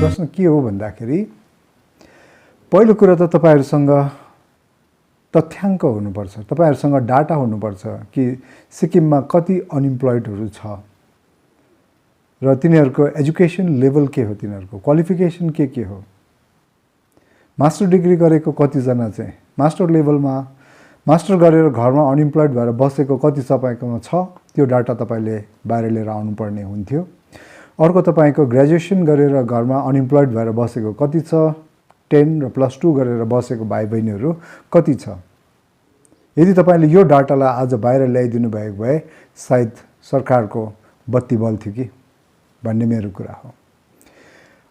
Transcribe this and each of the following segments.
प्रश्न के हो भन्दाखेरि पहिलो कुरा त तपाईहरुसँग तथ्याङ्क हुनुपर्छ, तपाईहरुसँग डाटा हुनुपर्छ कि सिक्किममा कति अनइम्प्लोइडहरु छ र तिनीहरुको एजुकेसन लेभल के हो, तिनीहरुको क्वालिफिकेसन के हो, मास्टर डिग्री गरेको कति जना चाहिँ मास्टर लेभलमा मास्टर गरेर घरमा अनइम्प्लोइड भएर बसेको कति तपाईकोमा छ, त्यो डाटा तपाईले बाहिर लिएर आउनु पर्ने हुन्थ्यो। अर्को तपाईको ग्रेजुएसन गरेर घरमा अनइम्प्लोइड भएर बसेको कति छ, 10 र +2 गरेर बसेको भाइ बहिनीहरु कति छ। यदि तपाईले यो डाटालाई आज बाहिर ल्याइदिनु भएको भए सायद सरकारको बत्ती बल्थ्यो कि भन्ने मेरो कुरा हो।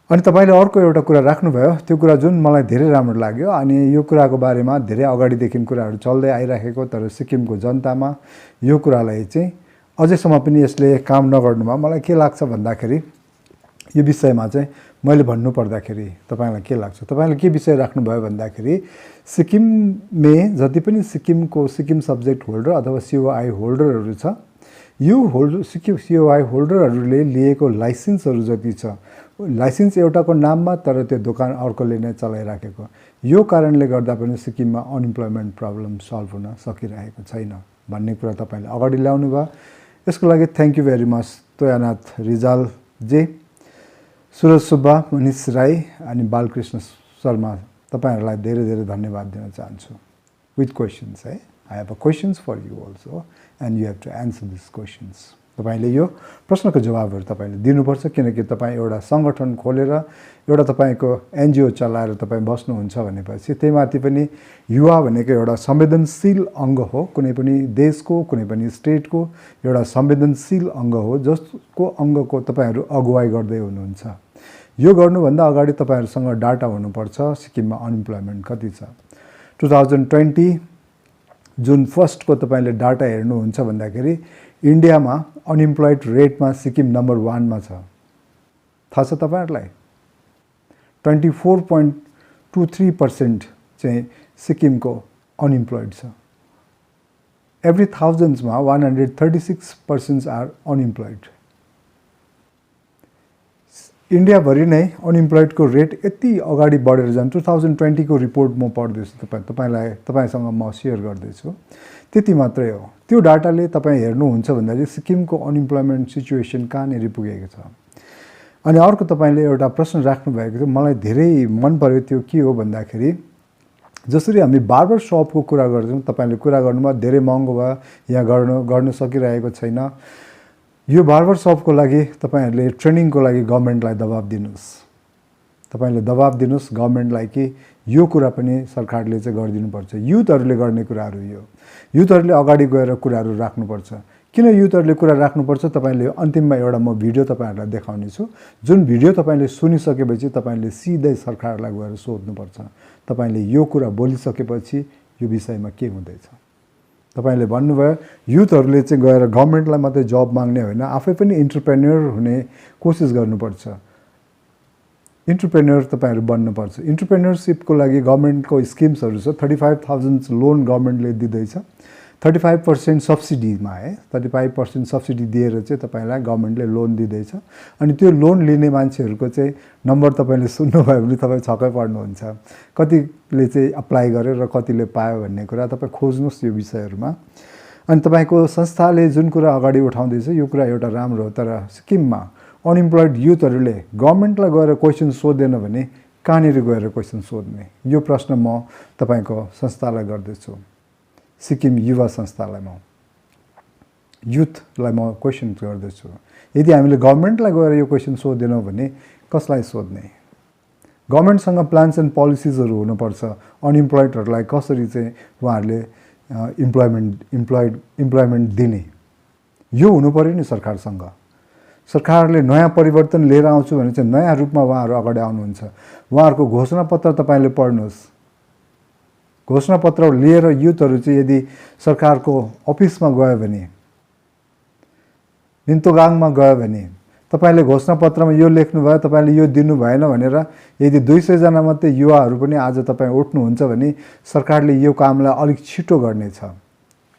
अनि तपाईले अर्को एउटा कुरा राख्नुभयो, त्यो कुरा जुन मलाई धेरै राम्रो लाग्यो अनि यो कुराको बारेमा धेरै अगाडिदेखि कुराहरु चल्दै आइराखेको, तर सिक्किमको जनतामा यो कुरालाई चाहिँ अझैसम्म पनि यसले काम नगर्नुमा मलाई के लाग्छ भन्दाखेरि यो विषयमा चाहिँ मैले भन्नु पर्दाखेरि तपाईलाई के लाग्छ, तपाईले के विषय राख्नुभयो भन्दाखेरि सिक्किममे जति पनि सिक्किम सब्जेक्ट होल्डर अथवा सीओआई होल्डरहरु छ, यो सिक्किम सीओआई होल्डरहरुले लिएको लाइसेन्सहरु जति छ, लाइसेन्स एउटाको नाममा तर त्यो दोकान अर्कोले नै चलाइराखेको, यो कारणले गर्दा पनि सिक्किममा अनइम्प्लोइमेन्ट प्रब्लम सल्भ हुन सकिरहेको छैन भन्ने कुरा तपाईले अगाडि ल्याउनु भयो। यसको लागि thank you very much Toyanath Rijal ji, Suraj Subba, Manish Rai अनि बालकृष्ण शर्मा, तपाईहरुलाई धेरै धेरै धन्यवाद दिन चाहन्छु। विथ क्वेशन्स है, I have a questions for you also and you have to answer this questions. तपाईले यो प्रश्नको जवाबहरु तपाईले दिनुपर्छ, किनकि तपाई एउटा संगठन खोलेर एउटा तपाईको एनजीओ चलाएर तपाई बस्नुहुन्छ भनेपछि त्यहीमाथि पनि युवा भनेको एउटा संवेदनशील अंग हो, कुनै पनि देशको कुनै पनि स्टेटको एउटा संवेदनशील अंग हो, जसको अंगको तपाईहरु अगुवाई गर्दै हुनुहुन्छ। यो गर्नुभन्दा अगाडि तपाईहरुसँग डाटा हुनुपर्छ सिक्किममा अनइम्प्लोइमेन्ट कति छ। 2020 जुन 1 को तपाईले डाटा हेर्नुहुन्छ भन्दाखेरि इन्डियामा अनइम्प्लोइड रेटमा सिक्किम नम्बर 1 मा छ। थाहा छ तपाईहरुलाई 24.23% चाहिँ सिक्किमको अनइम्प्लोइड छ। एभ्री थाउजन्ड्समा 136 पर्सन्स आर अनइम्प्लोइड। इन्डिया भरि नै अनइम्प्लोइडको रेट यति अगाडि बढेर जान्छ। 2020 को रिपोर्ट म पढ्दैछु, तपाईसँग म शेयर गर्दैछु, त्यति मात्रै हो। त्यो डाटाले तपाई हेर्नुहुन्छ भन्दाखेरि सिक्किमको अनइम्प्लोइमेन्ट सिचुएसन कहाँनेरि पुगेको छ। अनि अर्को तपाईले एउटा प्रश्न राख्नु भएको थियो, मलाई धेरै मन पर्यो, त्यो के हो भन्दाखेरि जसरी हामी बार्बर शपको कुरा गर्छौं, तपाईले कुरा गर्नुमा धेरै महँगो भयो, यहाँ गर्न सकिरहेको छैन। यो बार्बर शपको लागि तपाईहरुले ट्रेनिङको लागि गभर्नमेन्टलाई दबाब दिनुस्, तपाईले दबाब दिनुस् गभर्नमेन्टलाई कि यो कुरा पनि सरकारले चाहिँ गरिदिनुपर्छ। युथहरुले गर्ने कुराहरु यो युथहरुले अगाडि गएर कुराहरु राख्नुपर्छ। किन युथहरुले कुरा राख्नुपर्छ, तपाईले अन्तिममा एउटा म भिडियो तपाईहरुलाई देखाउने छु, जुन भिडियो तपाईले सुनिसकेपछि तपाईले सिधै सरकारलाई गएर सोध्नुपर्छ। तपाईले यो कुरा बोलिसकेपछि यो विषयमा के हुँदैछ। तपाईले भन्नुभयो युथहरुले चाहिँ गएर गभर्नमेन्टलाई मात्रै जब माग्ने होइन, आफै पनि एन्टरप्रेन्योर हुने कोसिस गर्नुपर्छ। एन्टरप्रेन्योर तपाईहरु बन्नुपर्छ। एन्टरप्रेन्योरशिपको लागि गभर्नमेन्टको स्किम्सहरु छ। 35,000 लोन गभर्नमेन्टले दिदैछ, 35% सब्सिडीमा है, 35% सब्सिडी दिएर चाहिँ तपाईलाई गभर्नमेन्टले लोन दिदैछ। अनि त्यो लोन लिने मान्छेहरुको चाहिँ नम्बर तपाईले सुन्नुभयो भने तपाई छक्कै पर्नुहुन्छ। कतिले चाहिँ अप्लाई गरे र कतिले पायो भन्ने कुरा तपाई खोज्नुस् यो विषयहरुमा। अनि तपाईको संस्थाले जुन कुरा अगाडि उठाउँदैछ यो कुरा एउटा राम्रो हो, तर सिक्किममा अनइम्प्लोइड युथहरुले गभर्नमेन्टलाई गएर क्वेशन सोध्दैन भने कहाँनेरि गएर क्वेशन सोध्ने, यो प्रश्न म तपाईको संस्थालाई गर्दैछु। सिक्किम युवा संस्थालाई म युथलाई म क्वेशन गर्दैछु। यदि हामीले गभर्नमेन्टलाई गएर यो क्वेशन सोध्दैनौं भने कसलाई सोध्ने। गभर्नमेन्टसँग प्लान्स एन्ड पोलिसीजहरु हुनुपर्छ। अनइम्प्लोइडहरुलाई कसरी चाहिँ उहाँहरुले इम्प्लोइमेन्ट दिने, यो हुनु पर्यो नि सरकारसँग। सरकारले नयाँ परिवर्तन लिएर आउँछु भने चाहिँ नयाँ रूपमा उहाँहरु अगाडि आउनुहुन्छ। उहाँहरुको घोषणापत्र तपाईले पढ्नुस्। घोषणापत्र लिएर युथहरु चाहिँ यदि सरकारको अफिसमा गयो भने, मिन्तोगाङमा गयो भने तपाईले घोषणापत्रमा यो लेख्नु भयो, तपाईले यो दिनु भएन भनेर यदि 200 जना मात्रै युवाहरु पनि आज तपाई उठ्नुहुन्छ भने सरकारले यो कामलाई अलिक छिटो गर्नेछ।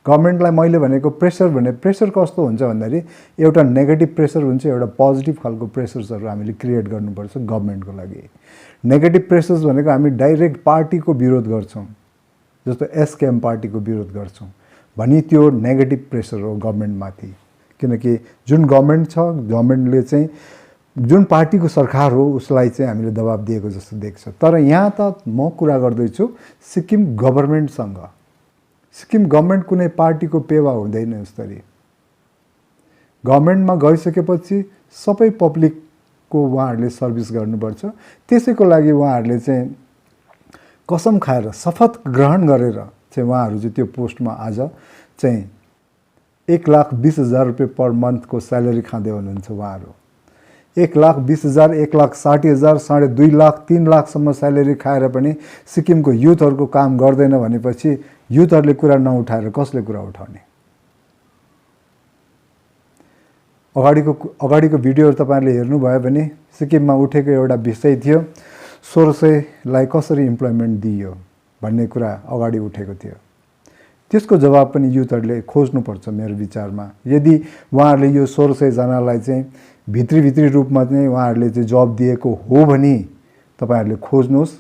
गभर्मेन्टलाई मैले भनेको प्रेसर भने प्रेसर कस्तो हुन्छ भन्दाखेरि एउटा नेगेटिभ प्रेसर हुन्छ, एउटा पोजिटिभ खालको प्रेसर्सहरू हामीले क्रिएट गर्नुपर्छ गभर्मेन्टको लागि। नेगेटिभ प्रेसर्स भनेको हामी डाइरेक्ट पार्टीको विरोध गर्छौँ, जस्तो एसकेएम पार्टीको विरोध गर्छौँ भनी त्यो नेगेटिभ प्रेसर हो गभर्मेन्टमाथि। किनकि जुन गभर्मेन्ट छ, गभर्मेन्टले चाहिँ जुन पार्टीको सरकार हो उसलाई चाहिँ हामीले दबाब दिएको जस्तो देख्छ। तर यहाँ त म कुरा गर्दैछु सिक्किम गभर्मेन्टसँग। सिक्किम गभर्मेन्ट कुनै पार्टीको पेवा हुँदैन। यसरी गभर्मेन्टमा गइसकेपछि सबै पब्लिकको उहाँहरूले सर्भिस गर्नुपर्छ। त्यसैको लागि उहाँहरूले चाहिँ कसम खाएर शपथ ग्रहण गरेर चाहिँ उहाँहरू चाहिँ त्यो पोस्टमा आज चाहिँ 1,20,000 रुपियाँ पर मन्थको स्यालेरी खाँदै हुनुहुन्छ। उहाँहरू 1,20,000, 1,60,000, 2.5 लाख, 3 लाखसम्म स्यालेरी खाएर पनि सिक्किमको युथहरूको काम गर्दैन भनेपछि युथहरूले कुरा नउठाएर कसले कुरा उठाउने? अगाडिको भिडियोहरू तपाईँहरूले हेर्नुभयो भने सिक्किममा उठेको एउटा विषय थियो 1600लाई कसरी इम्प्लोइमेन्ट दिइयो भन्ने कुरा अगाडि उठेको थियो। त्यसको जवाब पनि युथहरूले खोज्नुपर्छ मेरो विचारमा। यदि उहाँहरूले यो 1600 जनालाई चाहिँ भित्री रूपमा चाहिँ उहाँहरूले चाहिँ जब दिएको हो भने तपाईँहरूले खोज्नुहोस्।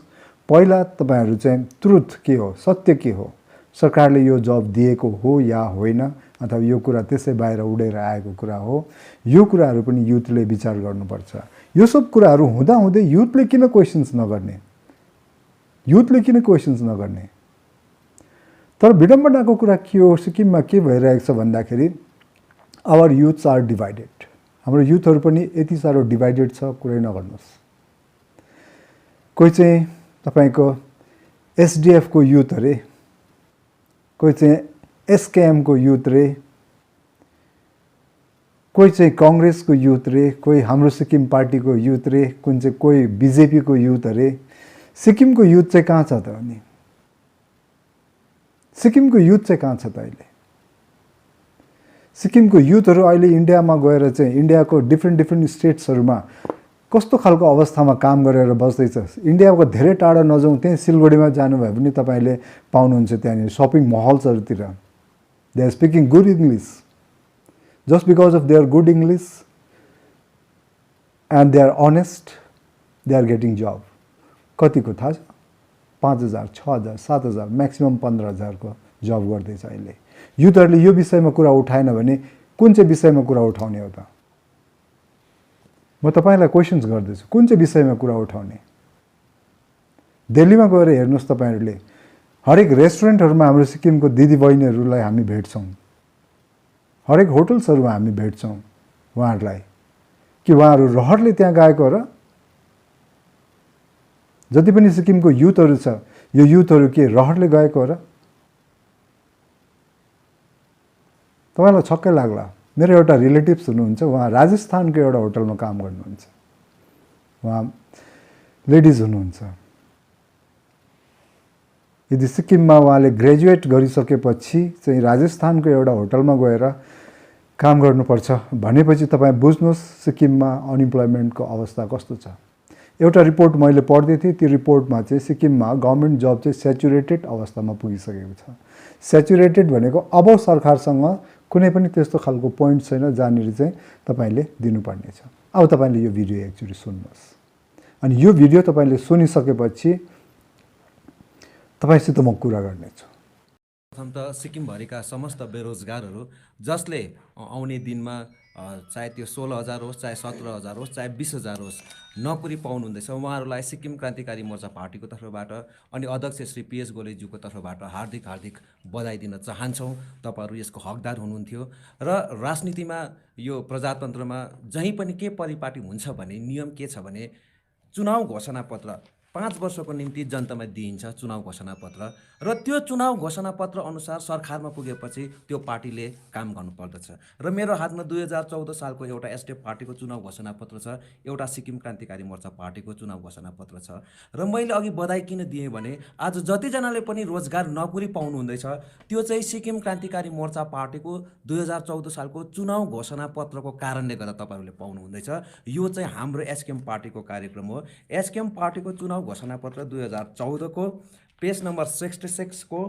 पहिला तपाईँहरू चाहिँ ट्रुथ के हो, सत्य के हो, सरकारले यो जब दिएको हो या होइन, अथवा यो कुरा त्यसै बाहिर उडेर आएको कुरा हो, यो कुराहरू पनि युथले विचार गर्नुपर्छ। यो सब कुराहरू हुँदाहुँदै युथले किन क्वेसन्स नगर्ने? युथले किन क्वेसन्स नगर्ने? तर विडम्बनाको कुरा के हो, सिक्किममा के भइरहेको छ भन्दाखेरि आवर युथ्स आर डिभाइडेड। हाम्रो युथहरू पनि यति साह्रो डिभाइडेड छ, कुरै नगर्नुहोस्। कोही चाहिँ तपाईँको एसडिएफको युथ अरे, कोही चाहिँ एसकेएमको युथ रे, कोही चाहिँ काङ्ग्रेसको युथ रे, कोही हाम्रो सिक्किम पार्टीको युथ रे, कुन चाहिँ कोही बिजेपीको युथ अरे। सिक्किमको युथ चाहिँ कहाँ छ त? अनि सिक्किमको युथ चाहिँ कहाँ छ त? अहिले सिक्किमको युथहरू अहिले इन्डियामा गएर चाहिँ इन्डियाको डिफ्रेन्ट स्टेट्सहरूमा कस्तो खालको अवस्थामा काम गरेर बस्दैछ। इन्डियाको धेरै टाढा नजाउँ, त्यहीँ सिलगढीमा जानुभयो भने तपाईँले पाउनुहुन्छ त्यहाँनिर सपिङ महल्सहरूतिर they are speaking good English. Just because of their good English and they are honest, they are getting job. कतिको थाहा छ? 5,000, 6,000, 7,000, म्याक्सिमम् 15,000 को जब गर्दैछ अहिले। युथहरूले यो विषयमा कुरा उठाएन भने कुन चाहिँ विषयमा कुरा उठाउने हो त? म तपाईँलाई क्वेसन्स गर्दैछु, कुन चाहिँ विषयमा कुरा उठाउने? दिल्लीमा गएर हेर्नुहोस् तपाईँहरूले, हरेक रेस्टुरेन्टहरूमा हाम्रो सिक्किमको दिदीबहिनीहरूलाई हामी भेट्छौँ, हरेक होटल्सहरूमा हामी भेट्छौँ उहाँहरूलाई। कि उहाँहरू रहरले त्यहाँ गएको र? जति पनि सिक्किमको युथहरू छ, यो युथहरू के रहरले गएको हो र? तपाईँलाई छक्कै लाग्ला। मेरो एउटा रिलेटिभ्स हुनुहुन्छ, उहाँ राजस्थानको एउटा होटलमा काम गर्नुहुन्छ, उहाँ लेडिज हुनुहुन्छ। यदि सिक्किममा उहाँले ग्रेजुएट गरिसकेपछि चाहिँ राजस्थानको एउटा होटलमा गएर काम गर्नुपर्छ भनेपछि तपाईँ बुझ्नुहोस् सिक्किममा अनइम्प्लोइमेन्टको अवस्था कस्तो छ। एउटा रिपोर्ट मैले पढ्दै थिएँ, त्यो रिपोर्टमा चाहिँ सिक्किममा गभर्मेन्ट जब चाहिँ सेचुरेटेड अवस्थामा पुगिसकेको छ। सेचुरेटेड भनेको अब सरकारसँग कुनै पनि त्यस्तो खालको पोइन्ट छैन जहाँनिर चाहिँ तपाईँले दिनुपर्ने छ। अब तपाईँले यो भिडियो एक्चुअली सुन्नुहोस्, अनि यो भिडियो तपाईँले सुनिसकेपछि तपाईँसित म कुरा गर्नेछु। प्रथम त सिक्किमभरिका समस्त बेरोजगारहरू जसले आउने दिनमा चाहे त्यो 16,000 होस्, चाहे 17,000 होस्, चाहे 20,000 होस्, नोकरी पाउनुहुँदैछ, उहाँहरूलाई सिक्किम क्रान्तिकारी मोर्चा पार्टीको तर्फबाट अनि अध्यक्ष श्री पीएस गोलेज्यूको तर्फबाट हार्दिक बधाई दिन चाहन्छौँ। तपाईँहरू यसको हकदार हुनुहुन्थ्यो र राजनीतिमा यो प्रजातन्त्रमा जहीँ पनि के परिपाटी हुन्छ भने नियम के छ भने चुनाव घोषणापत्र 5 वर्षको निम्ति जनतामा दिइन्छ चुनाव घोषणापत्र, र त्यो चुनाव घोषणापत्र अनुसार सरकारमा पुगेपछि त्यो पार्टीले काम गर्नुपर्दछ। र मेरो हातमा 2014 सालको एउटा एसडिएफ पार्टीको चुनाव घोषणापत्र छ, एउटा सिक्किम क्रान्तिकारी मोर्चा पार्टीको चुनाव घोषणापत्र छ। र मैले अघि बधाई किन दिएँ भने आज जतिजनाले पनि रोजगार नोकरी पाउनुहुँदैछ त्यो चाहिँ सिक्किम क्रान्तिकारी मोर्चा पार्टीको 2014 सालको चुनाव घोषणापत्रको कारणले गर्दा तपाईँहरूले पाउनुहुँदैछ। यो चाहिँ हाम्रो एसकेएम पार्टीको कार्यक्रम हो। एसकेएम पार्टीको चुनाव घोषणापत्र 2014 को पेज नम्बर 66 को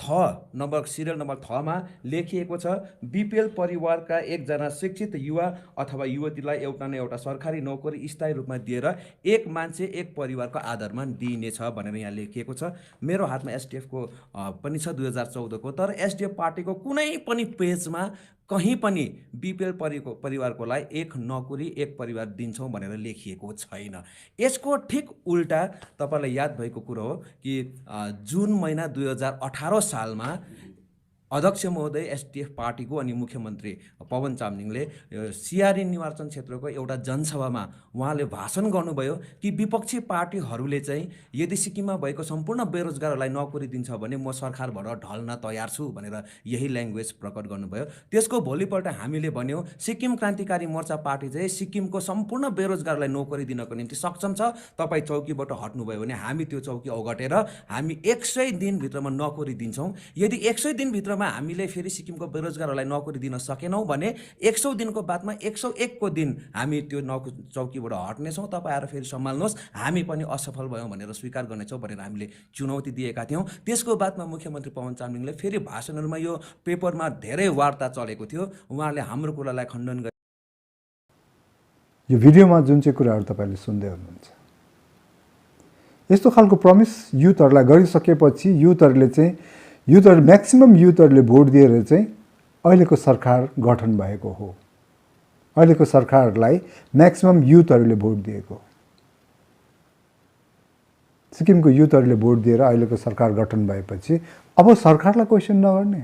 सिरियल नम्बर 6 मा लेखिएको छ, बिपिएल परिवारका एकजना शिक्षित युवा अथवा युवतीलाई एउटा न एउटा सरकारी नोकरी स्थायी रूपमा दिएर एक मान्छे एक परिवारको आधारमा दिइनेछ भनेर यहाँ लेखिएको छ। मेरो हातमा एसडिएफको पनि छ 2014को, तर एसडिएफ पार्टीको कुनै पनि पेजमा कहीँ पनि बिपिएल परिवारकोलाई एक नोकरी एक परिवार दिन्छौँ भनेर लेखिएको छैन। यसको ठिक उल्टा तपाईँलाई याद भएको कुरो हो कि जुन महिना 2018 सालमा अध्यक्ष महोदय एसडिएफ पार्टीको अनि मुख्यमन्त्री पवन चामलिङले सिआरएन निर्वाचन क्षेत्रको एउटा जनसभामा उहाँले भाषण गर्नुभयो कि विपक्षी पार्टीहरूले चाहिँ यदि सिक्किममा भएको सम्पूर्ण बेरोजगारहरूलाई नोकरी दिन्छ भने म सरकारबाट ढल्न तयार छु भनेर यही ल्याङ्ग्वेज प्रकट गर्नुभयो। त्यसको भोलिपल्ट हामीले भन्यौँ सिक्किम क्रान्तिकारी मोर्चा पार्टी चाहिँ सिक्किमको सम्पूर्ण बेरोजगारलाई नोकरी दिनको निम्ति सक्षम छ, तपाईँ चौकीबाट हट्नुभयो भने हामी त्यो चौकी ओगटेर हामी 100 दिनभित्रमा नोकरी दिन्छौँ। यदि 100 दिनभित्रमा हामीले फेरि सिक्किमको बेरोजगारहरूलाई नोकरी दिन सकेनौँ भने 100 दिनको बादमा 101 को दिन हामी त्यो चौकीबाट हट्नेछौँ, तपाईँ आएर फेरि सम्हाल्नुहोस्, हामी पनि असफल भयौँ भनेर स्वीकार गर्नेछौँ भनेर हामीले चुनौती दिएका थियौँ। त्यसको बादमा मुख्यमन्त्री पवन चामलिङले फेरि भाषणहरूमा यो पेपरमा धेरै वार्ता चलेको थियो, उहाँले हाम्रो कुरालाई खण्डन गरे। यो भिडियोमा जुन चाहिँ कुराहरू तपाईँले सुन्दै हुनुहुन्छ, यस्तो खालको प्रमिस युथहरूलाई गरिसकेपछि युथहरू म्याक्सिमम युथहरूले भोट दिएर चाहिँ अहिलेको सरकार गठन भएको हो। अहिलेको सरकारलाई म्याक्सिमम युथहरूले भोट दिएको हो। सिक्किमको युथहरूले भोट दिएर अहिलेको सरकार गठन भएपछि अब सरकारलाई क्वेसन नगर्ने,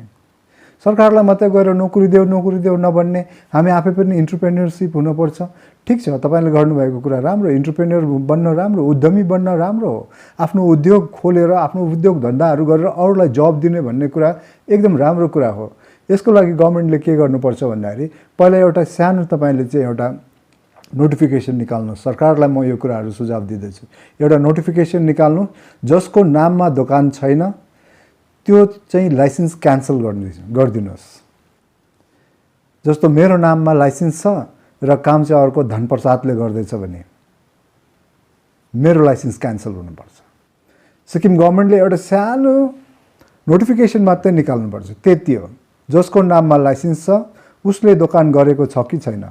सरकारलाई मात्रै गएर नोकरी देऊ नभन्ने, हामी आफै पनि इन्टरप्रेन्योरसिप हुनुपर्छ। ठिक छ, तपाईँले गर्नुभएको कुरा राम्रो, इन्टरप्रेन्योर बन्न राम्रो, उद्यमी बन्न राम्रो हो। आफ्नो उद्योग खोलेर आफ्नो उद्योग धन्दाहरू गरेर अरूलाई जब दिने भन्ने कुरा एकदम राम्रो कुरा हो। यसको लागि गभर्मेन्टले के गर्नुपर्छ भन्दाखेरि पहिला एउटा सानो तपाईँले चाहिँ एउटा नोटिफिकेसन निकाल्नु। सरकारलाई म यो कुराहरू सुझाव दिँदैछु, एउटा नोटिफिकेसन निकाल्नु जसको नाममा दोकान छैन त्यो चाहिँ लाइसेन्स क्यान्सल गरिदिनुहोस्। जस्तो मेरो नाममा लाइसेन्स छ र काम चाहिँ अर्को धनप्रसादले गर्दैछ भने मेरो लाइसेन्स क्यान्सल हुनुपर्छ। सिक्किम गभर्मेन्टले एउटा सानो नोटिफिकेसन मात्रै निकाल्नुपर्छ, त्यति हो। जसको नाममा लाइसेन्स छ उसले दोकान गरेको छ कि छैन,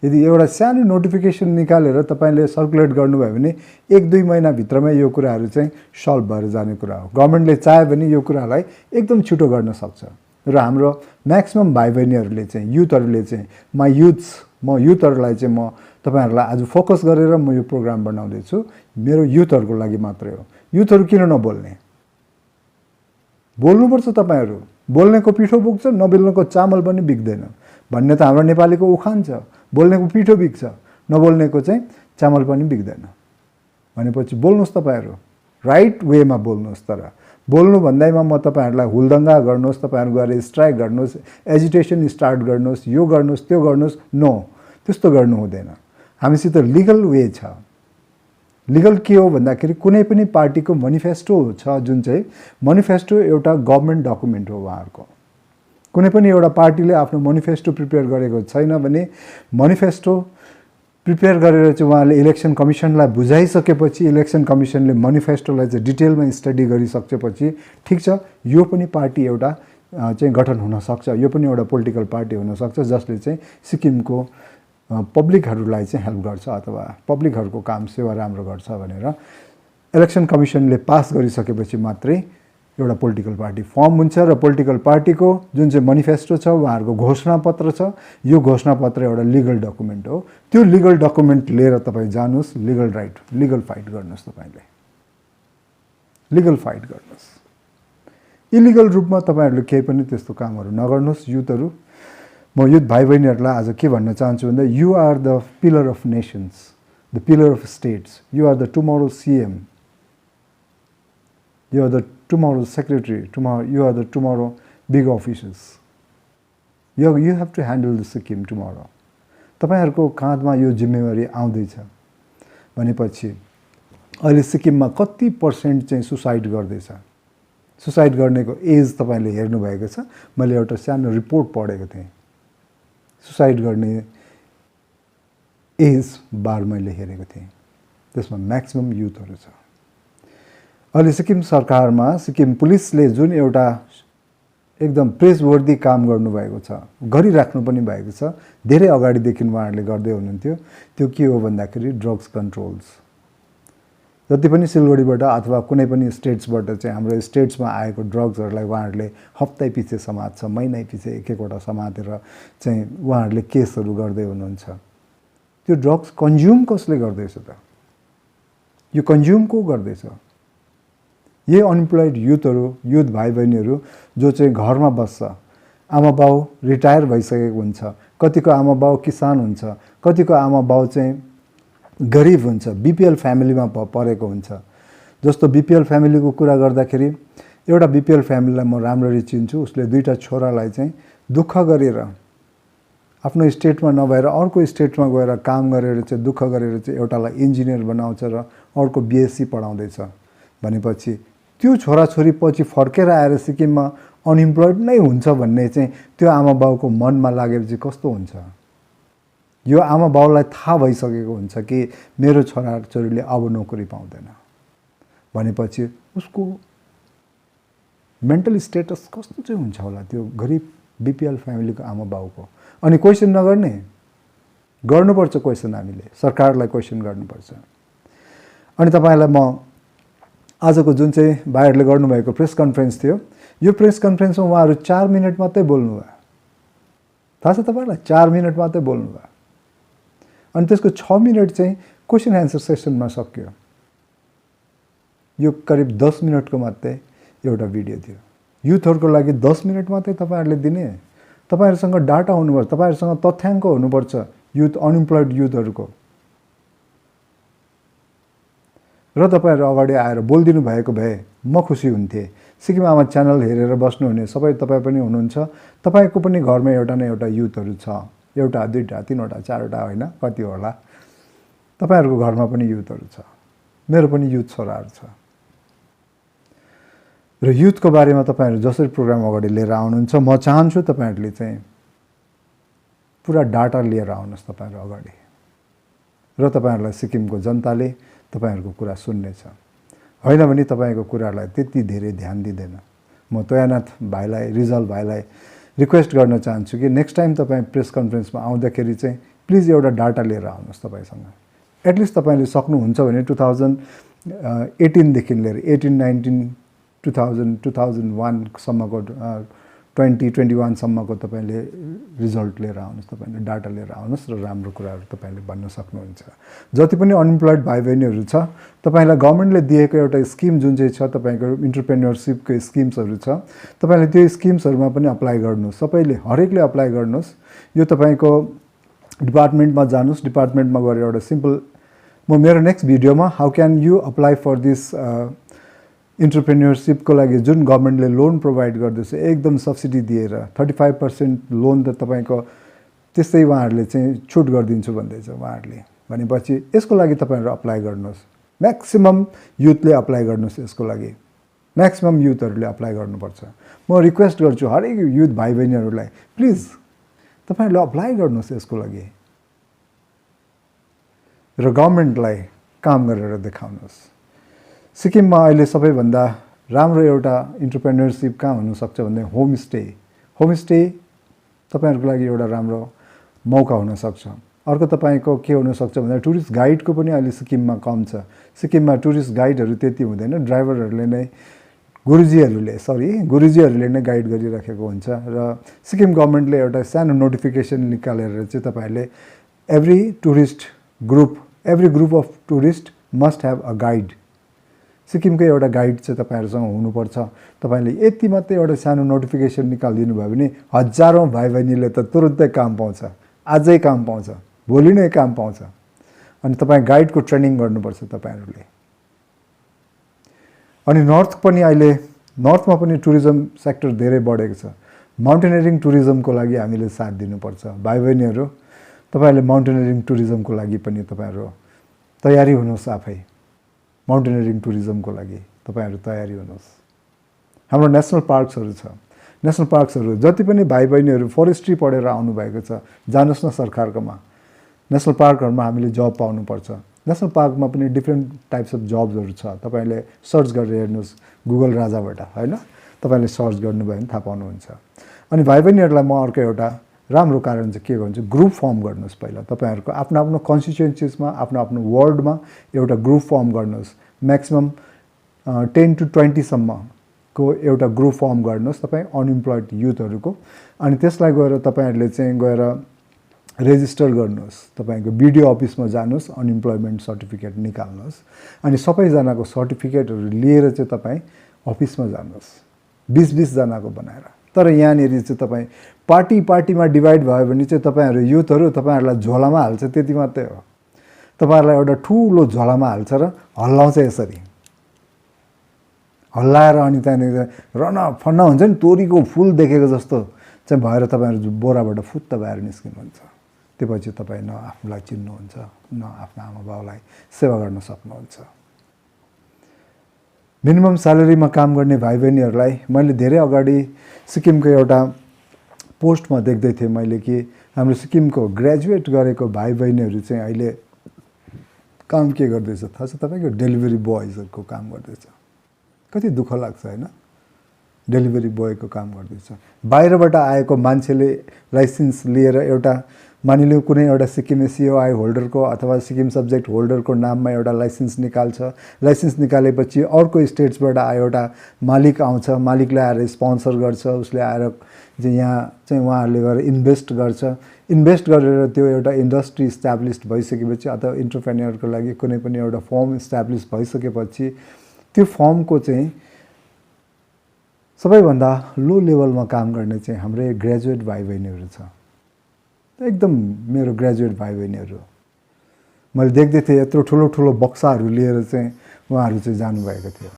यदि एउटा सानो नोटिफिकेसन निकालेर तपाईँले सर्कुलेट गर्नुभयो भने 1-2 महिनाभित्रमै यो कुराहरू चाहिँ सल्भ भएर जाने कुरा हो। गभर्मेन्टले चाह्यो भने यो कुरालाई एकदम छिटो गर्न सक्छ। र हाम्रो म्याक्सिमम भाइ बहिनीहरूले चाहिँ युथहरूले चाहिँ म युथहरूलाई चाहिँ म तपाईँहरूलाई आज फोकस गरेर म यो प्रोग्राम बनाउँदैछु, मेरो युथहरूको लागि मात्रै हो। युथहरू किन नबोल्ने? बोल्नुपर्छ। तपाईँहरू बोल्नेको पिठो पुग्छ, नबोल्नेको चामल पनि बिग्दैन भन्ने त हाम्रो नेपालीको उखान छ। बोल्नेको पिठो बिग्छ, नबोल्नेको चाहिँ चामल पनि बिग्दैन भनेपछि बोल्नुहोस्। तपाईँहरू राइट वेमा बोल्नुहोस्। तर बोल्नु भन्दैमा म तपाईँहरूलाई हुलदङ्गा गर्नुहोस्, तपाईँहरू गएर स्ट्राइक गर्नुहोस्, एजिटेसन स्टार्ट गर्नुहोस्, यो गर्नुहोस् त्यो गर्नुहोस्, नो, त्यस्तो गर्नु हुँदैन। हामीसित लिगल वे छ। लिगल के हो भन्दाखेरि कुनै पनि पार्टीको मेनिफेस्टो छ, जुन चाहिँ मेनिफेस्टो एउटा गभर्मेन्ट डकुमेन्ट हो। उहाँहरूको कुनै पनि एउटा पार्टीले आफ्नो मेनिफेस्टो प्रिपेयर गरेको छैन भने मेनिफेस्टो प्रिपेयर गरेर चाहिँ उहाँले इलेक्सन कमिसनलाई बुझाइसकेपछि इलेक्सन कमिसनले मेनिफेस्टोलाई चाहिँ डिटेलमा स्टडी गरिसकेपछि ठिक छ, यो पनि पार्टी एउटा चाहिँ गठन हुनसक्छ, यो पनि एउटा पोलिटिकल पार्टी हुनसक्छ जसले चाहिँ सिक्किमको पब्लिकहरूलाई चाहिँ हेल्प गर्छ अथवा पब्लिकहरूको काम सेवा राम्रो गर्छ भनेर इलेक्सन कमिसनले पास गरिसकेपछि मात्रै एउटा पोलिटिकल पार्टी फर्म हुन्छ। र पोलिटिकल पार्टीको जुन चाहिँ मेनिफेस्टो छ, उहाँहरूको घोषणापत्र छ, यो घोषणापत्र एउटा लिगल डकुमेन्ट हो। त्यो लिगल डकुमेन्ट लिएर तपाईँ जानुहोस्, लिगल फाइट गर्नुहोस्। तपाईँले लिगल फाइट गर्नुहोस्। इलिगल रूपमा तपाईँहरूले केही पनि त्यस्तो कामहरू नगर्नुहोस्। युथहरू, म युथ भाइ बहिनीहरूलाई आज के भन्न चाहन्छु भन्दा you are the pillar of nations, the pillar of states, you are the tomorrow CM, you are the tomorrow secretary, you are the tomorrow big officials. You have to handle the Sikkim tomorrow. तपाईहरुको काँधमा यो जिम्मेवारी आउँदैछ भनेपछि अहिले सिक्किममा कति % चाहिँ सुसाइड गर्दैछ? सुसाइड गर्नेको एज तपाईले हेर्नु भएको छ? मैले एउटा सानो रिपोर्ट पढेको थिएँ। सुसाइड गर्ने एज बार मैले हेरेको थिएँ। त्यसमा म्याक्सिमम युथहरु छ। अहिले सिक्किम सरकारमा सिक्किम पुलिसले जुन एउटा एकदम प्रेजवर्दी काम गर्नुभएको छ, गरिराख्नु पनि भएको छ, धेरै अगाडिदेखि उहाँहरूले गर्दै हुनुहुन्थ्यो। त्यो के हो भन्दाखेरि ड्रग्स कन्ट्रोल्स। जति पनि सिलगढीबाट अथवा कुनै पनि स्टेट्सबाट चाहिँ हाम्रो स्टेट्समा आएको ड्रग्सहरूलाई उहाँहरूले हप्तै पछि समात्छ, महिनै पछि एक एकवटा समातेर चाहिँ उहाँहरूले केसहरू गर्दै हुनुहुन्छ। त्यो ड्रग्स कन्ज्युम कसले गर्दैछ त? यो कन्ज्युम को गर्दैछ? यही अनइम्प्लोइड युथ भाइ बहिनीहरू जो चाहिँ घरमा बस्छ, आमा बाउ रिटायर भइसकेको हुन्छ, कतिको आमा बाउ किसान हुन्छ, कतिको आमा बाउ चाहिँ गरिब हुन्छ, बीपीएल फ्यामिलीमा परेको हुन्छ। जस्तो बीपीएल फ्यामिलीको कुरा गर्दाखेरि एउटा बीपीएल फ्यामिलीलाई म राम्ररी चिन्छु, उसले दुईटा छोरालाई चाहिँ दुःख गरेर आफ्नो स्टेटमा नभएर अर्को स्टेटमा गएर काम गरेर चाहिँ दुःख गरेर चाहिँ एउटालाई इन्जिनियर बनाउँछ र अर्को बीएससी पढाउँदैछ भनेपछि त्यो छोराछोरी पछि फर्केर आएर सिक्किममा अनइम्प्लोइड नै हुन्छ भन्ने चाहिँ त्यो आमा बाउको मनमा लागेपछि कस्तो हुन्छ? यो आमा बाउलाई थाहा भइसकेको हुन्छ कि मेरो छोराछोरीले अब नोकरी पाउँदैन भनेपछि उसको मेन्टल स्टेटस कस्तो चाहिँ हुन्छ होला त्यो गरिब बीपीएल फ्यामिलीको आमा बाउको? अनि क्वेसन नगर्ने? गर्नुपर्छ क्वेसन, हामीले सरकारलाई क्वेसन गर्नुपर्छ। अनि तपाईँलाई म आजको जुन चाहिँ भाइहरूले गर्नुभएको प्रेस कन्फरेन्स थियो, यो प्रेस कन्फरेन्समा उहाँहरू 4 मिनट मात्रै बोल्नुभयो। थाहा छ तपाईँलाई? 4 मिनट मात्रै बोल्नुभयो। अनि त्यसको 6 मिनट चाहिँ क्वेसन एन्सर सेसनमा सक्यो। यो करिब 10 मिनटको मात्रै एउटा भिडियो थियो। युथहरूको लागि 10 मिनट मात्रै तपाईँहरूले दिने? तपाईँहरूसँग डाटा हुनुपर्छ, तपाईँहरूसँग तथ्याङ्क हुनुपर्छ युथ अनइम्प्लोइड युथहरूको। र तपाईँहरू अगाडि आएर बोलिदिनु भएको भए म खुसी हुन्थेँ। सिक्किम आमा च्यानल हेरेर बस्नुहुने सबै तपाईँ पनि हुनुहुन्छ, तपाईँको पनि घरमा एउटा न एउटा युथहरू छ, एउटा दुईवटा तीनवटा चारवटा होइन कति होला, तपाईँहरूको घरमा पनि युथहरू छ, मेरो पनि युथ छोराहरू छ। र युथको बारेमा तपाईँहरू जसरी प्रोग्राम अगाडि लिएर आउनुहुन्छ, म चाहन्छु तपाईँहरूले चाहिँ पुरा डाटा लिएर आउनुहोस् तपाईँहरू अगाडि, र तपाईँहरूलाई सिक्किमको जनताले तपाईँहरूको कुरा सुन्नेछ। होइन भने तपाईँको कुरालाई त्यति धेरै ध्यान दिँदैन। म तयानाथ भाइलाई, रिजल भाइलाई रिक्वेस्ट गर्न चाहन्छु कि नेक्स्ट टाइम तपाईँ प्रेस कन्फरेन्समा आउँदाखेरि चाहिँ प्लिज एउटा डाटा लिएर आउनुहोस् तपाईँसँग। एटलिस्ट तपाईँले सक्नुहुन्छ भने 2018देखि लिएर 18, 19, 2000, 2001 सम्मको 2021 सम्मको तपाईँले रिजल्ट लिएर आउनुहोस्, तपाईँले डाटा लिएर आउनुहोस् र राम्रो कुराहरू तपाईँले भन्न सक्नुहुन्छ। जति पनि अनइम्प्लोइड भाइ बहिनीहरू छ, तपाईँलाई गभर्मेन्टले दिएको एउटा स्किम जुन चाहिँ छ तपाईँको इन्टरप्रेन्योरसिपको स्किम्सहरू छ, तपाईँले त्यो स्किम्सहरूमा पनि अप्लाई गर्नुहोस्। सबैले हरेकले अप्लाई गर्नुहोस्। यो तपाईँको डिपार्टमेन्टमा जानुहोस्, डिपार्टमेन्टमा गएर एउटा सिम्पल, म मेरो नेक्स्ट भिडियोमा how can you apply for this इन्टरप्रेन्योरसिपको लागि जुन गभर्मेन्टले लोन प्रोभाइड गर्दैछ एकदम सब्सिडी दिएर 35% लोन त तपाईँको त्यस्तै उहाँहरूले चाहिँ छुट गरिदिन्छु भन्दैछ उहाँहरूले। भनेपछि यसको लागि तपाईँहरू अप्लाई गर्नुहोस्। म्याक्सिमम युथले अप्लाई गर्नुहोस् यसको लागि, म्याक्सिमम युथहरूले अप्लाई गर्नुपर्छ। म रिक्वेस्ट गर्छु हरेक युथ भाइ बहिनीहरूलाई प्लिज तपाईँहरूले अप्लाई गर्नुहोस् यसको लागि र गभर्मेन्टलाई काम गरेर देखाउनुहोस्। सिक्किममा अहिले सबैभन्दा राम्रो एउटा इन्टरप्रेन्योरसिप कहाँ हुनसक्छ भन्दा होमस्टे तपाईँहरूको लागि एउटा राम्रो मौका हुनसक्छ। अर्को तपाईँको के हुनसक्छ भन्दा टुरिस्ट गाइडको पनि अहिले सिक्किममा कम छ। सिक्किममा टुरिस्ट गाइडहरू त्यति हुँदैन, ड्राइभरहरूले नै गुरुजीहरूले नै गाइड गरिराखेको हुन्छ। र सिक्किम गभर्मेन्टले एउटा सानो नोटिफिकेसन निकालेर चाहिँ तपाईँहरूले every group of tourist must have a guide. सिक्किमकै एउटा गाइड चाहिँ तपाईँहरूसँग हुनुपर्छ। तपाईँले यति मात्रै एउटा सानो नोटिफिकेसन निकालिदिनु भयो भने हजारौँ भाइ बहिनीले त तुरुन्तै काम पाउँछ, आजै काम पाउँछ, भोलि नै काम पाउँछ। अनि तपाईँ गाइडको ट्रेनिङ गर्नुपर्छ तपाईँहरूले। अनि नर्थमा पनि टुरिज्म सेक्टर धेरै बढेको छ। माउन्टेनियरिङ टुरिज्मको लागि हामीले साथ दिनुपर्छ। भाइ बहिनीहरू तपाईँहरूले माउन्टेनियरिङ टुरिज्मको लागि पनि तपाईँहरू तयारी हुनुहोस्। आफै माउन्टेनियरिङ टुरिज्मको लागि तपाईँहरू तयारी हुनुहोस्। हाम्रो नेसनल पार्क्सहरू छ, नेसनल पार्क्सहरू जति पनि भाइ बहिनीहरू फरेस्ट्री पढेर आउनुभएको छ जानुहोस् न सरकारकोमा। नेसनल पार्कहरूमा हामीले जब पाउनुपर्छ। नेसनल पार्कमा पनि डिफ्रेन्ट टाइप्स अफ जब्सहरू छ, तपाईँले सर्च गरेर हेर्नुहोस् गुगल राजाबाट, होइन, तपाईँले सर्च गर्नुभयो भने थाहा पाउनुहुन्छ। अनि भाइ बहिनीहरूलाई म अर्को एउटा राम्रो कारण चाहिँ के भन्छु, ग्रुप फर्म गर्नुहोस्। पहिला तपाईँहरूको आफ्नो आफ्नो कन्स्टिट्युन्सिजमा आफ्नो आफ्नो वार्डमा एउटा ग्रुप फर्म गर्नुहोस्। म्याक्सिमम् 10 to 20 सम्मको एउटा ग्रुप फर्म गर्नुहोस् तपाईँ अनइम्प्लोइड युथहरूको। अनि त्यसलाई गएर तपाईँहरूले चाहिँ गएर रेजिस्टर गर्नुहोस्, तपाईँको बिडिओ अफिसमा जानुहोस्, अनइम्प्लोइमेन्ट सर्टिफिकेट निकाल्नुहोस्, अनि सबैजनाको सर्टिफिकेटहरू लिएर चाहिँ तपाईँ अफिसमा जानुहोस् 20-20 जनाको बनाएर। तर यहाँनिर चाहिँ तपाईँ पार्टीमा डिभाइड भयो भने चाहिँ तपाईँहरू युथहरू तपाईँहरूलाई झोलामा हाल्छ, त्यति मात्रै हो। तपाईँहरूलाई एउटा ठुलो झोलामा हाल्छ र हल्लाउँछ, यसरी हल्लाएर अनि त्यहाँनिर रन फन्न हुन्छ नि, तोरीको फुल देखेको जस्तो चाहिँ भएर तपाईँहरू बोराबाट फुत्त बाहिर निस्किनुहुन्छ। त्यो पछि तपाईँ न आफूलाई चिन्नुहुन्छ, न आफ्नो आमा बाउलाई सेवा गर्न सक्नुहुन्छ। मिनिमम स्यालेरीमा काम गर्ने भाइ बहिनीहरूलाई मैले धेरै अगाडि सिक्किमको एउटा पोस्टमा देख्दै थिएँ मैले कि हाम्रो सिक्किमको ग्रेजुएट गरेको भाइ बहिनीहरू चाहिँ अहिले काम के गर्दैछ थाहा छ तपाईँको? डेलिभरी बोयजहरूको काम गर्दैछ। कति दुःख लाग्छ होइन, डेलिभरी बोयको काम गर्दैछ। बाहिरबाट आएको मान्छेले लाइसेन्स लिएर एउटा मानिलिउँ कुनै एउटा सिक्किम सिओआई होल्डरको अथवा सिक्किम सब्जेक्ट होल्डरको नाममा एउटा लाइसेन्स निकाल्छ। लाइसेन्स निकालेपछि अर्को स्टेट्सबाट एउटा मालिक आउँछ, मालिकले आएर स्पोन्सर गर्छ, उसले आएर चाहिँ यहाँ चाहिँ उहाँहरूले गएर इन्भेस्ट गर्छ। इन्भेस्ट गरेर त्यो एउटा इन्डस्ट्री इस्टाब्लिस भइसकेपछि अथवा इन्टरप्रेन्योरको लागि कुनै पनि एउटा फर्म इस्टाब्लिस भइसकेपछि त्यो फर्मको चाहिँ सबैभन्दा लो लेभलमा काम गर्ने चाहिँ हाम्रै ग्रेजुएट भाइ बहिनीहरू छ। एकदम मेरो ग्रेजुएट भाइ बहिनीहरू मैले देख्दै थिएँ, यत्रो ठुलो ठुलो बक्साहरू लिएर चाहिँ उहाँहरू चाहिँ जानुभएको थियो।